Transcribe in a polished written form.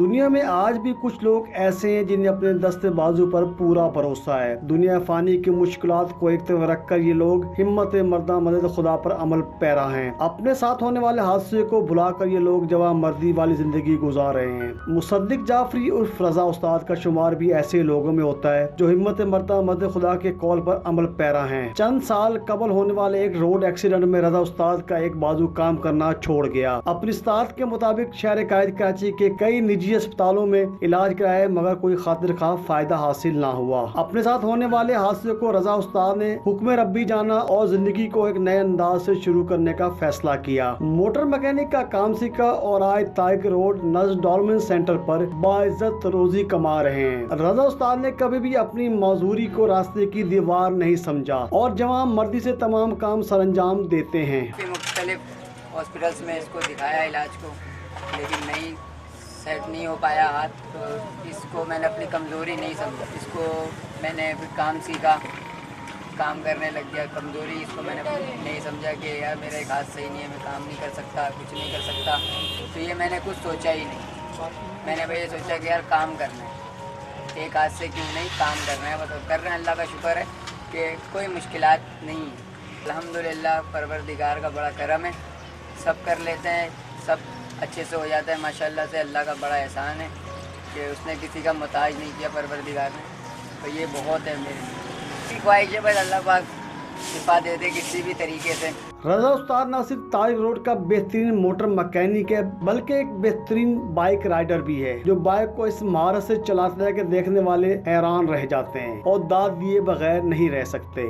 دنیا میں آج بھی کچھ لوگ ایسے ہیں جنہیں اپنے دست بازو پر پورا بھروسہ ہے۔ دنیا فانی کی مشکلات کو ایک طرف رکھ کر یہ لوگ ہمت مردہ مدد خدا پر عمل پیرا ہیں۔ اپنے ساتھ ہونے والے حادثے کو بھلا کر یہ لوگ جوان مردی والی زندگی گزار رہے ہیں۔ مصدق جعفری عرف رضا استاد کا شمار بھی ایسے لوگوں میں ہوتا ہے جو ہمت مردہ مدد خدا کے قول پر عمل پیرا ہیں۔ چند سال قبل ہونے والے ایک روڈ ایکسیڈنٹ میں رضا استاد کا ایک بازو کام کرنا چھوڑ گیا۔ اپنی استاد کے مطابق شہر قائد کراچی کے کئی نجی اسپتالوں میں علاج کرایا مگر کوئی خاطر خواہ فائدہ حاصل نہ ہوا۔ اپنے ساتھ ہونے والے حادثے کو رضا استاد نے حکم ربی جانا اور زندگی کو ایک نئے انداز سے شروع کرنے کا فیصلہ کیا۔ موٹر میکینک کا کام سیکھا اور آج تائق روڈ نزد ڈولمن سینٹر پر باعزت روزی کما رہے ہیں۔ رضا استاد نے کبھی بھی اپنی معذوری کو راستے کی دیوار نہیں سمجھا اور جوان مردی سے تمام کام سر انجام دیتے ہیں۔ مختلف ہاسپٹلس میں اس کو دکھایا علاج کو، لیکن نہیں سیٹ نہیں ہو پایا ہاتھ، تو اس کو میں نے اپنی کمزوری نہیں سمجھا۔ اس کو میں نے پھر کام سیکھا، کام کرنے لگ گیا۔ کمزوری اس کو میں نے نہیں سمجھا کہ یار میرا ایک ہاتھ صحیح نہیں ہے، میں کام نہیں کر سکتا، کچھ نہیں کر سکتا، تو یہ میں نے کچھ سوچا ہی نہیں۔ میں نے یہ سوچا کہ یار کام کرنا ہے، ایک ہاتھ سے کیوں نہیں کام کرنا ہے، بس کر رہے ہیں۔ اللہ کا شکر ہے کہ کوئی مشکلات نہیں ہے، الحمدللہ پروردگار کا بڑا کرم ہے، سب کر لیتے ہیں، سب اچھے سے ہو جاتا ہے ماشاءاللہ سے۔ اللہ کا بڑا احسان ہے کہ اس نے کسی کا محتاج نہیں کیا پروردگار نے، تو یہ بہت ہے میرے لیے۔ خواہش ہے بس اللہ پاک شفا دے دے کسی بھی طریقے سے۔ رضا استاد نہ صرف تائق روڈ کا بہترین موٹر مکینک ہے بلکہ ایک بہترین بائک رائڈر بھی ہے جو بائک کو اس مہارت سے چلاتا ہے کہ دیکھنے والے حیران رہ جاتے ہیں اور داد دیے بغیر نہیں رہ سکتے۔